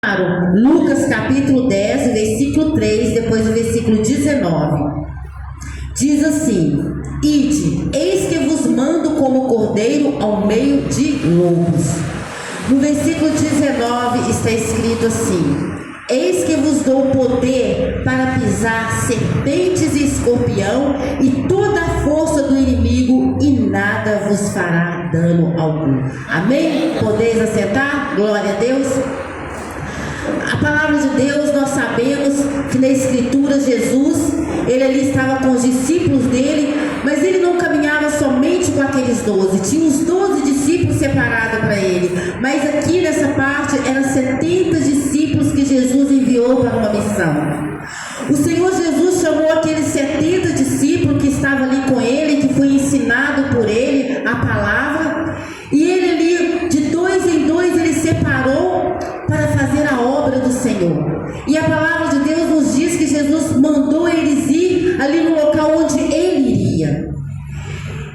Lucas capítulo 10, versículo 3, depois o versículo 19. Diz assim: Ide, eis que vos mando como cordeiro ao meio de lobos. No versículo 19 está escrito assim: Eis que vos dou poder para pisar serpentes e escorpião e toda a força do inimigo, e nada vos fará dano algum. Amém? Podeis assentar? Glória a Deus. A palavra de Deus, nós sabemos que na Escritura Jesus, ele ali estava com os discípulos dele, mas ele não caminhava somente com aqueles 12, tinha os 12 discípulos separados para ele, mas aqui nessa parte eram 70 discípulos que Jesus enviou para uma missão. O Senhor Jesus chamou aqueles 70 discípulos que estavam ali com ele, que foi ensinado por ele a palavra, e ele ali, de dois em dois, ele separou para fazer a obra do Senhor. E a palavra de Deus nos diz que Jesus mandou eles ir ali no local onde ele iria.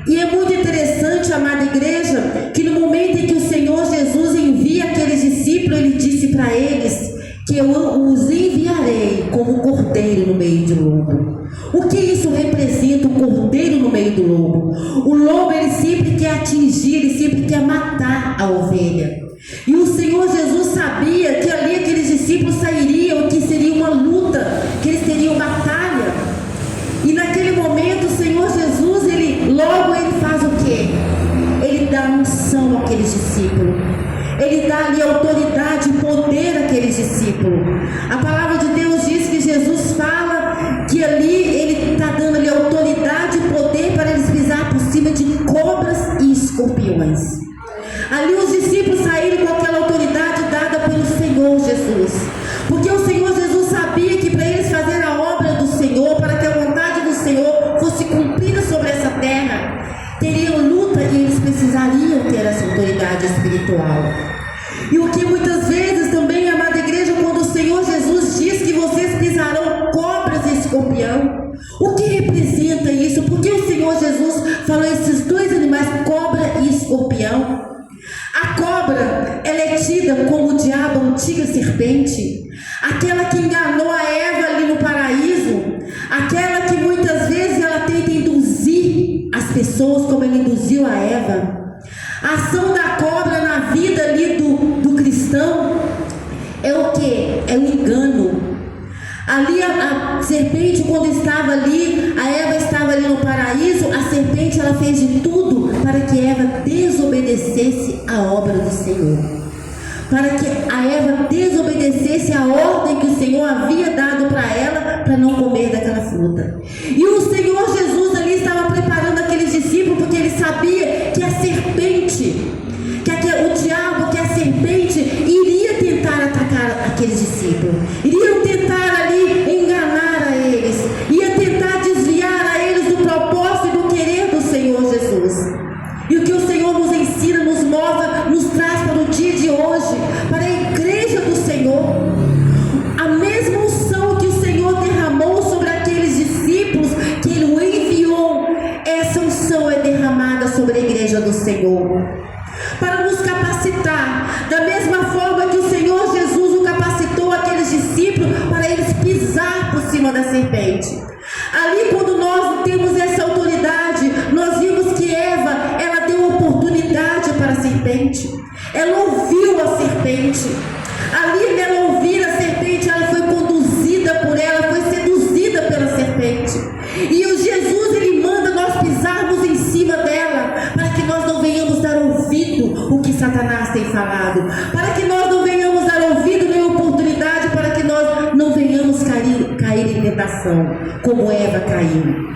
E é muito interessante, amada igreja, que no momento em que o Senhor Jesus envia aqueles discípulos, ele disse para eles que eu os enviarei como cordeiro no meio de lobo. O que isso representa, o cordeiro no meio do lobo? O lobo, ele sempre quer atingir, ele sempre quer matar a ovelha. E o Senhor Jesus sabia que ali aqueles discípulos sairiam, que seria uma luta, que eles teriam batalha. E naquele momento o Senhor Jesus, ele faz o quê? Ele dá unção àqueles discípulos. Ele dá ali autoridade e poder àqueles discípulos. A palavra de Deus diz que Jesus fala que ali ele está dando ali autoridade e poder para eles pisar por cima de cobras e escorpiões. Ali os discípulos saíram com aquela autoridade dada pelo Senhor Jesus, porque o Senhor Jesus sabia que para eles fazerem a obra do Senhor, para que a vontade do Senhor fosse cumprida sobre essa terra, teriam luta e eles precisariam ter essa autoridade espiritual. E o que muitas vezes também, amada igreja, quando o Senhor Jesus diz que vocês pisarão cobras e escorpião, o que representa isso? Porque o Senhor Jesus falou esses dois animais, cobra e escorpião? A cobra, ela é tida como o diabo, a antiga serpente, aquela que enganou a Eva ali no paraíso, aquela que muitas vezes ela tenta induzir as pessoas como ele induziu a Eva. A ação da cobra na vida ali do cristão é o que? É o engano. Ali a serpente, quando estava ali, a Eva estava ali no paraíso, a serpente ela fez de tudo para que Eva desobedecesse a obra do Senhor, para que a Eva desobedecesse a ordem que o Senhor havia dado para ela, para não comer daquela fruta. E o Senhor Jesus ali estava preparando aqueles discípulos, porque ele sabia que a serpente, o diabo, que a serpente iria tentar atacar aqueles discípulos, iria tentar ali enganar a eles, ia tentar desviar a eles do propósito e do querer do Senhor Jesus. E o que o Senhor nos ensina, nos mostra, nos traz para o dia de hoje, para a igreja do Senhor, a mesma unção que o Senhor derramou sobre aqueles discípulos que Ele o enviou, essa unção é derramada sobre a igreja do Senhor, para nos capacitar, da mesma forma que o Senhor Jesus o capacitou aqueles discípulos para eles pisar por cima da serpente. Ali, quando nós temos essa autoridade, nós vimos que Eva, ela deu oportunidade para a serpente, ela ouviu a serpente. Ali, nela ouvir a serpente, ela foi conduzida por ela, foi seduzida pela serpente. E o Jesus, ele manda nós pisarmos em cima dela, para que nós não venhamos dar ouvido o que Satanás tem falado, para que nós não venhamos dar ouvido nem oportunidade, para que nós não venhamos cair em tentação, como Eva caiu.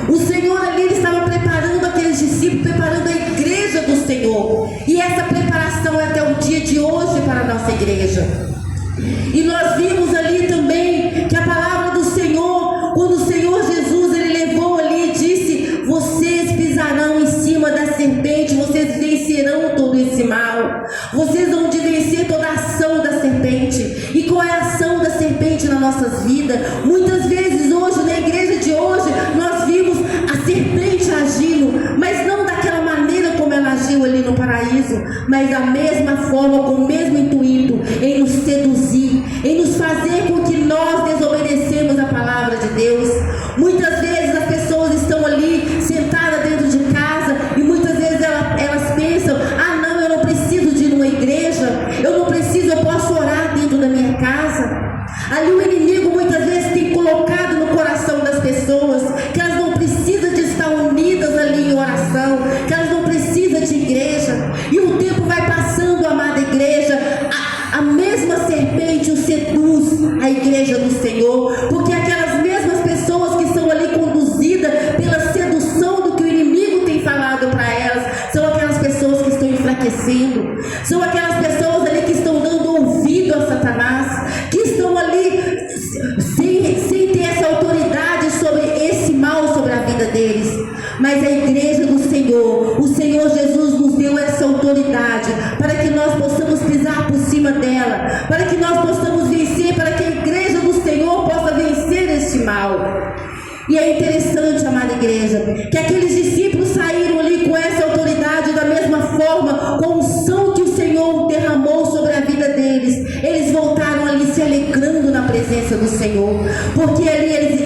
O Senhor ali, ele estava preparando aqueles discípulos, preparando a igreja do Senhor, e essa preparação é até o dia de hoje para a nossa igreja. E nós vimos ali também que a palavra do Senhor, quando o Senhor Jesus, ele levou ali e disse: vocês pisarão em cima da serpente, vocês vencerão todo esse mal, vocês vão de vencer toda a ação da serpente. E qual é a ação da serpente nas nossas vidas? Muitas vezes hoje, na igreja de hoje, nós vimos a serpente agindo, mas não daquela maneira como ela agiu ali no paraíso, mas da mesma forma, com o mesmo intuito, em nos seduzir Ali o inimigo muitas vezes tem colocado no coração das pessoas que elas não precisam de estar unidas ali em oração, que elas não precisam de igreja. E o tempo vai passando, amada igreja, a mesma serpente o seduz a igreja do Senhor, porque aquelas mesmas pessoas que são ali conduzidas pela sedução do que o inimigo tem falado para elas, são aquelas pessoas que estão enfraquecendo, são aquelas pessoas ali que estão dando ouvido a Satanás, que estão ali sem ter essa autoridade sobre esse mal sobre a vida deles. Mas a igreja do Senhor, o Senhor Jesus nos deu essa autoridade para que nós possamos pisar por cima dela, para que nós possamos vencer, para que a igreja do Senhor possa vencer este mal. E é interessante, amada igreja, que aqueles discípulos saíram ali com essa autoridade da mesma forma, com a unção que o Senhor derramou sobre a vida deles. Eles voltaram ali se alegrando na presença do Senhor, porque ali eles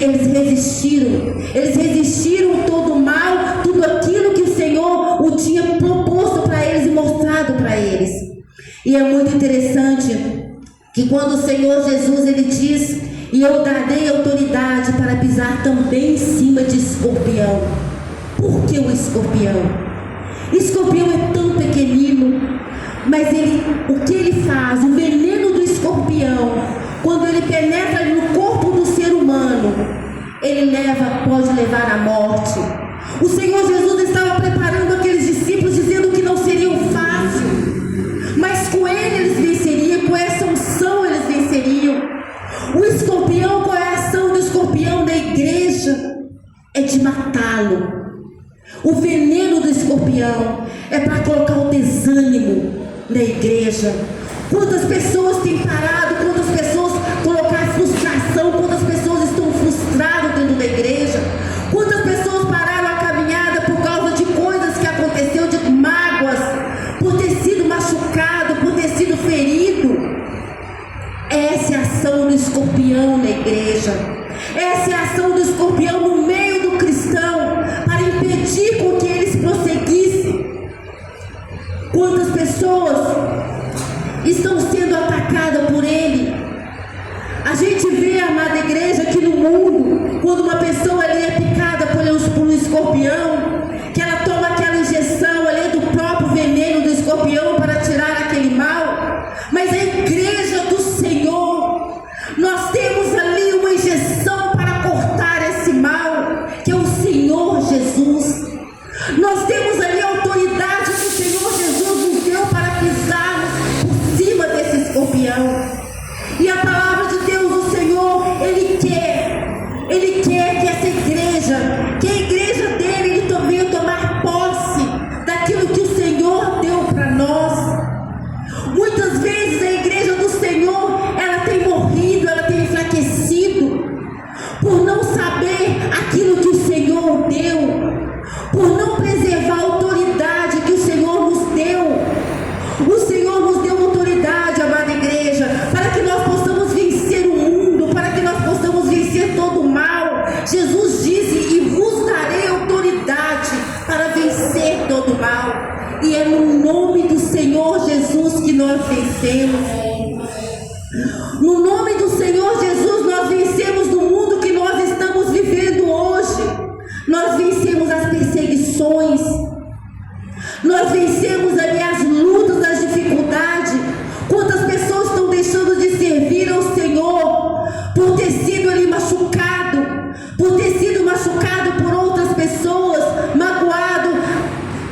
resistiram todo o mal, tudo aquilo que o Senhor o tinha proposto para eles e mostrado para eles. E é muito interessante que quando o Senhor Jesus ele diz: e eu darei autoridade para pisar também em cima de escorpião. Por que o escorpião? Escorpião é tão pequenino, mas o que ele faz? O veneno do escorpião, quando ele penetra no corpo do ser humano, ele pode levar à morte. O Senhor Jesus estava preparando aqueles discípulos, dizendo que não seriam fácil, mas com ele eles venceriam, com essa unção eles venceriam. O escorpião, qual é a ação do escorpião da igreja? É de matá-lo. O veneno do escorpião é para colocar o desânimo na igreja. Quantas pessoas têm parado, quantas pessoas colocaram frustração, quantas pessoas estão frustradas dentro da igreja, quantas pessoas pararam a caminhada por causa de coisas que aconteceu, de mágoas, por ter sido machucado, por ter sido ferido. Essa é a ação do escorpião na igreja. Essa é a ação do escorpião no meio do cristão, para impedir com que eles prosseguissem. Quantas pessoas estão sendo atacadas por ele? A gente vê, amada igreja, que no mundo, quando uma pessoa ali é picada por um escorpião, que ela toma aquela injeção ali do próprio veneno do escorpião para tirar aquele mal. Mas a igreja do Senhor, nós temos ali uma injeção para cortar esse mal, que é o Senhor Jesus. Nós temos ali a autoridade que o Senhor Jesus nos deu para pisarmos por cima desse escorpião. E a palavra de Deus, o Senhor, Ele quer que essa igreja, que a igreja dele, Ele venha tomar posse daquilo que o Senhor deu para nós. Muitas vezes a igreja do Senhor, ela tem morrido, ela tem enfraquecido, por não saber aquilo que o Senhor deu, por não preservar a autoridade que o Senhor nos deu. O Senhor nos deu autoridade, amada igreja, para que nós possamos vencer o mundo, para que nós possamos vencer todo o mal. Jesus disse: e vos darei autoridade para vencer todo o mal. E é no nome do Senhor Jesus que nós vencemos. No nome do Senhor Jesus nós vencemos no mundo que nós estamos vivendo hoje. Nós vencemos as perseguições, nós vencemos ali as lutas, as dificuldades. Quantas pessoas estão deixando de servir ao Senhor por ter sido ali machucado, por ter sido machucado por outras pessoas, magoado.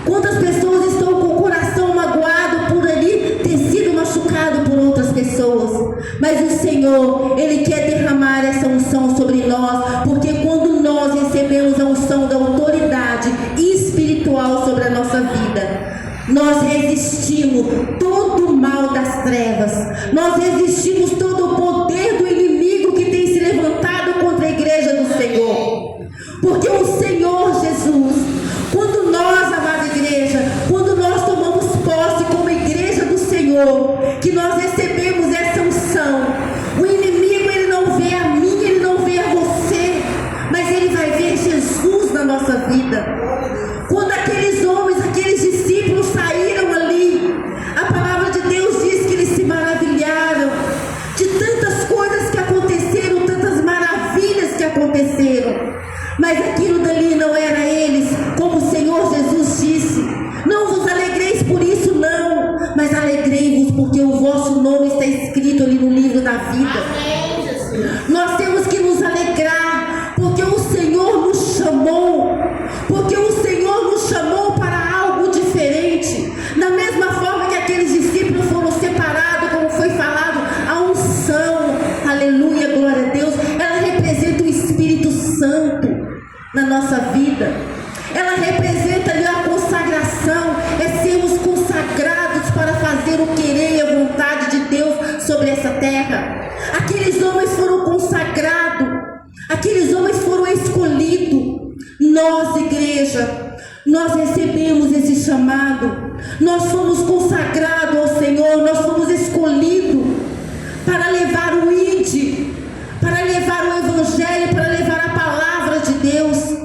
Quantas pessoas estão com o coração magoado por ali ter sido machucado por outras pessoas. Mas o Senhor, Ele quer derramar essa unção sobre nós, porque quando nós recebemos a unção da autoridade espiritual sobre a nossa vida, nós resistimos todo o mal das trevas, nós resistimos todo o poder do inimigo que tem se levantado contra a igreja do Senhor. Porque o Senhor Jesus, quando nós, amada igreja, quando nós tomamos posse como igreja do Senhor, que nós recebemos essa unção, o inimigo, ele não vê a mim, ele não vê a você, mas ele vai ver Jesus na nossa vida. Quando aqueles homens, aqueles discípulos saíram ali, a palavra de Deus diz que eles se maravilharam de tantas coisas que aconteceram no livro da vida. Nós temos que nos alegrar, porque o Senhor nos chamou, porque o Senhor nos chamou para algo diferente. Da mesma forma que aqueles discípulos foram separados, como foi falado, a unção, aleluia, glória a Deus, ela representa o Espírito Santo na nossa vida. Ela representa ali a consagração, é sermos consagrados para fazer o querer e a vontade de Deus sobre essa terra. Aqueles homens foram consagrados, aqueles homens foram escolhidos. Nós, igreja, nós recebemos esse chamado, nós fomos consagrados ao Senhor, nós fomos escolhidos para levar o ID, para levar o Evangelho, para levar a palavra de Deus.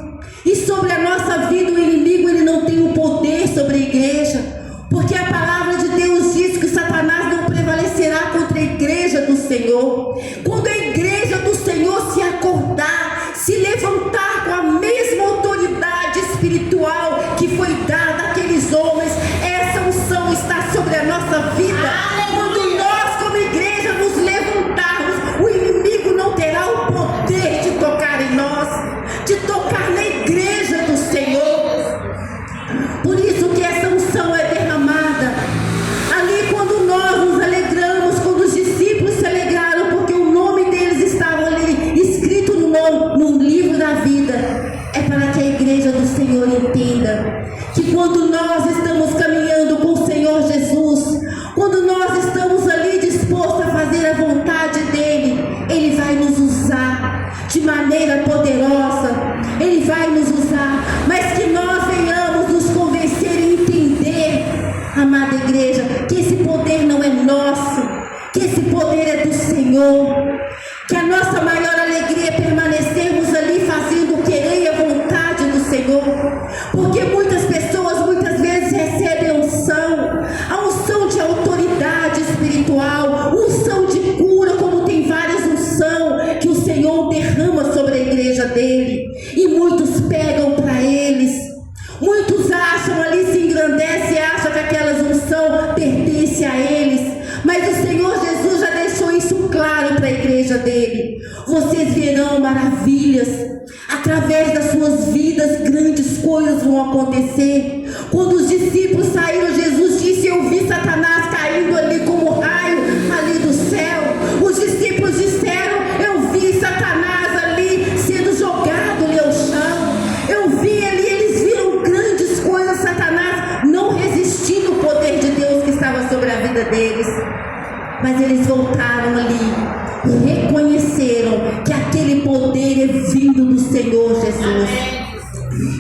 E sobre a nossa vida o inimigo, ele não tem o poder sobre a igreja, porque a palavra de Deus diz que Satanás não prevalecerá contra a igreja do Senhor. Quando a igreja do Senhor se acordar, se levantar com a mesma autoridade espiritual que foi dada àqueles homens, essa unção está sobre a nossa vida. Quando nós como igreja nos levantarmos, o inimigo não terá o poder de tocar em nós, de tocar na igreja do Senhor. Por isso que essa unção é derramada ali quando nós nos alegramos, quando os discípulos se alegraram, porque o nome deles estava ali escrito no livro da vida. É para que a igreja do Senhor entenda que quando nós estamos caminhando com o Senhor Jesus, quando nós estamos ali dispostos a fazer a vontade dele, ele vai nos usar de maneira poderosa, ele vai nos usar, mas que nós venhamos nos convencer e entender, amada igreja, que esse poder não é nosso, que esse poder é do Senhor, que a nossa maior alegria é permanecermos ali fazendo o querer e a vontade do Senhor, porque muitas pessoas muitas vezes recebem a unção de autoridade espiritual, unção de cura, como tem várias unções que o Senhor derrama sobre a igreja dele, e muitos pegam para eles, muitos acham ali, se engrandecem, acham que aquelas unção pertence a eles, mas o Senhor Jesus já deixou isso claro para a igreja dele. Vocês verão maravilhas, através das suas vidas grandes coisas vão acontecer. Quando os discípulos saíram, Jesus disse: eu vi Satanás caindo ali como raio ali do céu. Os discípulos disseram: eu vi Satanás ali sendo jogado ali ao chão, eu vi ali, eles viram grandes coisas, Satanás não resistindo ao poder de Deus que estava sobre a vida deles. Mas eles voltaram ali e reconheceram que aquele poder é vindo do Senhor Jesus.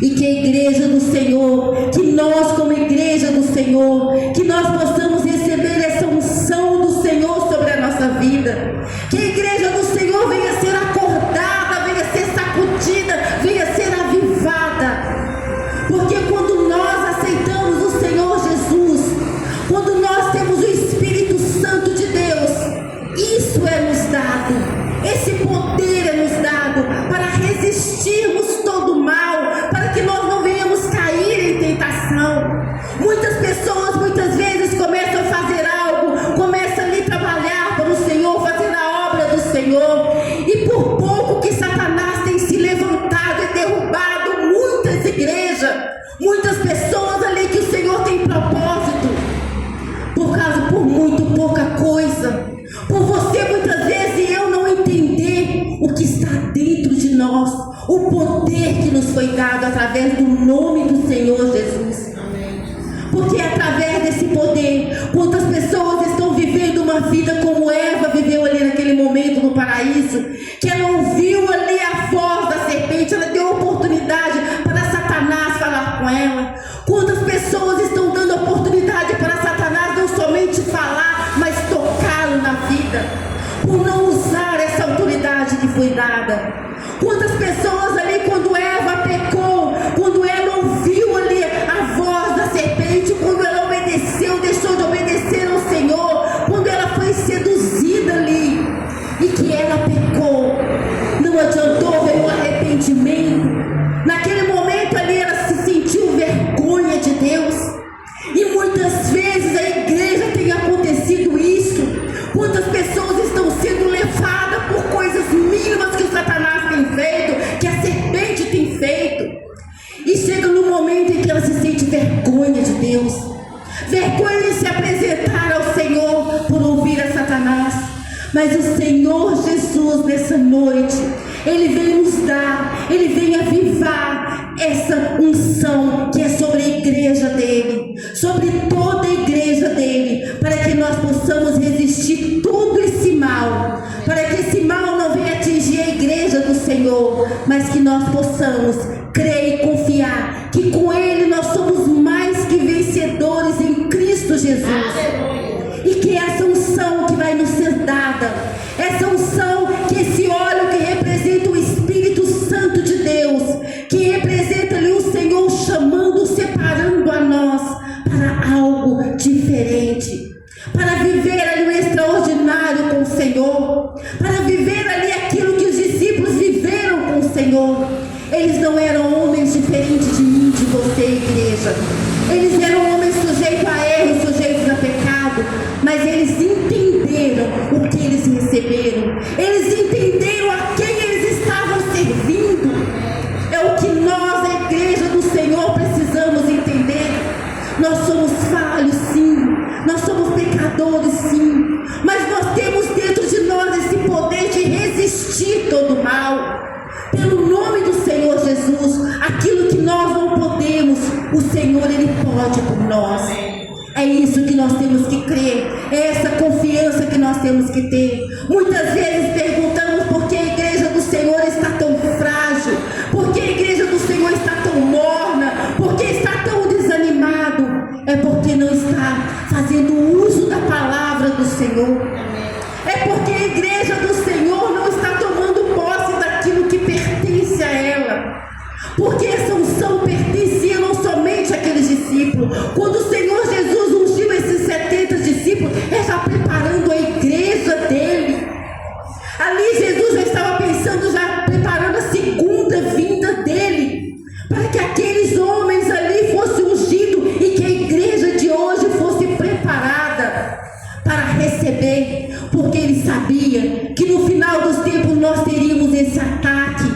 E que a igreja do Senhor, que nós como igreja do Senhor, que nós possamos receber essa unção do Senhor sobre a nossa vida. Que a igreja do Senhor venha ser acordada, venha ser sacudida, venha ser avivada. Porque quando nós aceitamos o Senhor Jesus, quando nós temos o Espírito Santo de Deus, isso é nos dado, esse poder é nos dado para resistirmos todo o mal, para que nós não venhamos cair em tentação. Muitas pessoas muitas vezes começam a fazer algo, começam ali a trabalhar para o Senhor, fazer a obra do Senhor, e por pouco que Satanás tem se levantado e derrubado muitas igrejas, muitas pessoas ali que o Senhor tem propósito, por muito pouca coisa, por você muitas vezes e eu não entender o que está dentro de nós, o poder que nos foi dado através do nome do Senhor Jesus. Porque é através desse poder, quantas pessoas estão vivendo uma vida como Eva viveu ali naquele momento no paraíso, que ela ouviu ali a voz da serpente, ela deu oportunidade para Satanás falar com ela. Quantas pessoas estão dando oportunidade para Satanás não somente falar, mas tocá-lo na vida, por não usar essa autoridade que foi dada. Quantas pessoas ali, quando Eva pecou, quando ela ouviu ali a voz da serpente, quando ela obedeceu, deixou de obedecer ao Senhor, quando ela foi seduzida ali e que ela pecou, não adiantou, veio o arrependimento. Naquele momento ali ela se sentiu vergonha de Deus. E muitas vezes a igreja tem acontecido isso. Quantas pessoas Mas o Senhor Jesus, nessa noite, Ele vem nos dar, Ele vem avivar essa unção que é sobre a igreja dele, sobre toda a igreja dele, para que nós possamos resistir todo esse mal, para que esse mal não venha atingir a igreja do Senhor, mas que nós possamos crer e confiar que com Ele nós somos mais que vencedores em Cristo Jesus. E que essa unção que vai nos ser dada, essa unção, que esse óleo que representa o Espírito Santo de Deus, que representa ali o Senhor chamando, separando a nós para algo diferente, para viver ali o extraordinário com o Senhor, para viver ali aquilo que os discípulos viveram com o Senhor. Eles não eram homens diferentes de mim, de você, igreja. Eles eram homens sujeitos a erros, sujeitos a pecado, mas eles entenderam o que eles receberam. Eles entenderam a quem eles estavam servindo. É o que nós, a igreja do Senhor, precisamos entender. Nós somos falhos, sim. Nós somos pecadores, sim. Mas nós temos dentro de nós esse poder de resistir todo mal. Pelo nome do Senhor Jesus, aquilo que nós não podemos, o Senhor, Ele pode por nós. É isso que nós temos que crer, é essa confiança que nós temos que ter. Muitas vezes perguntamos por que a igreja do Senhor está tão frágil, por que a igreja do Senhor está tão morna, por que está tão desanimado. É porque não está fazendo uso da palavra do Senhor. É porque a igreja do Senhor não está tomando posse daquilo que pertence a ela. Porque essa unção pertencia não somente àqueles discípulos. Quando o Senhor Jesus ungiu esses 70 discípulos, Ele está preparando a igreja dele. Ali Jesus já estava pensando, já preparando a segunda vinda dele, para que aqueles homens ali fossem ungidos e que a igreja de hoje fosse preparada para receber, porque Ele sabia que no final dos tempos nós teríamos esse ataque.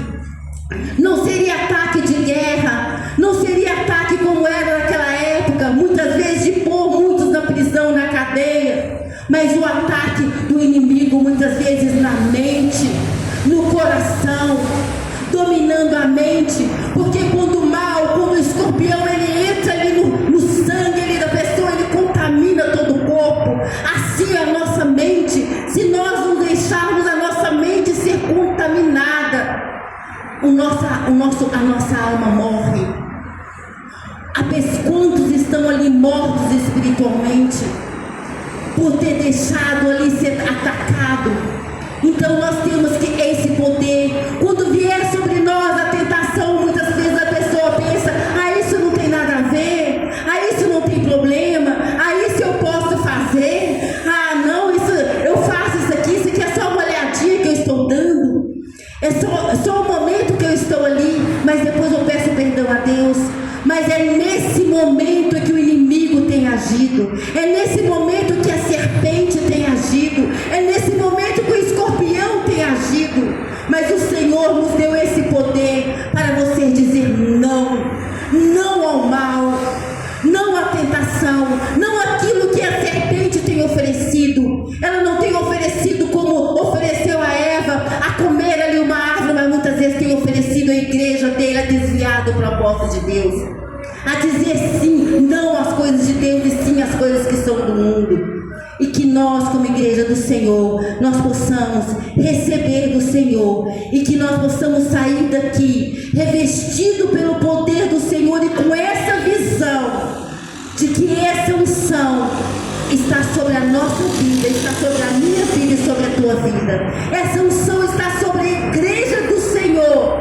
Não seria ataque de guerra, não seria ataque como era naquela época, muitas vezes de pôr muitos na prisão, na cadeia, mas o ataque do inimigo muitas vezes na mente, no coração, dominando a mente, porque quando o mal, quando o escorpião, ele entra ali no sangue ali da pessoa, ele contamina todo o corpo. Assim é a nossa mente. Se nós não deixarmos a nossa mente ser contaminada, a nossa alma morre. Quantos estão ali mortos espiritualmente por ter deixado ali ser atacado? Então nós temos que esse poder. Quando vier sobre nós a tentação, muitas vezes a pessoa pensa: isso não tem nada a ver, isso não tem problema, isso eu posso fazer, não, isso eu faço isso aqui é só uma olhadinha que eu estou dando, é só um momento que eu estou ali, mas depois eu peço perdão a Deus. Mas é nesse momento que o inimigo tem agido, é nesse momento que a serpente tem agido, é nesse momento que o escorpião tem agido. Mas o Senhor nos deu esse poder para você dizer não, não ao mal, não à tentação, não àquilo que a serpente tem oferecido. Ela não tem oferecido como ofereceu a Eva, a comer ali uma árvore, mas muitas vezes tem oferecido a igreja dele a desviar do propósito de Deus, a dizer sim, não às coisas de Deus e sim às coisas que são do mundo. E que nós, como igreja do Senhor, nós possamos receber do Senhor, e que nós possamos sair daqui revestido pelo poder do Senhor, e com essa visão de que essa unção está sobre a nossa vida, está sobre a minha vida e sobre a tua vida. Essa unção está sobre a igreja do Senhor,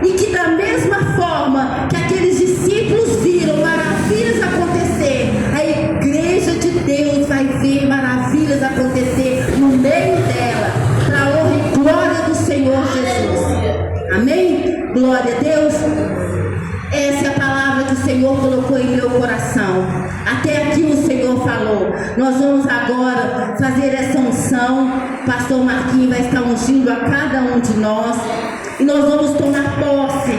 e que da mesma forma que aqueles discípulos viram maravilhas acontecer, a igreja de Deus vai ver maravilhas acontecer no meio dela, para a honra e glória do Senhor Jesus. Amém? Glória a Deus. Essa é a palavra que o Senhor colocou em meu coração. Até aqui o Senhor falou. Nós vamos agora fazer essa unção. Pastor Marquinhos vai estar ungindo a cada um de nós, e nós vamos tomar posse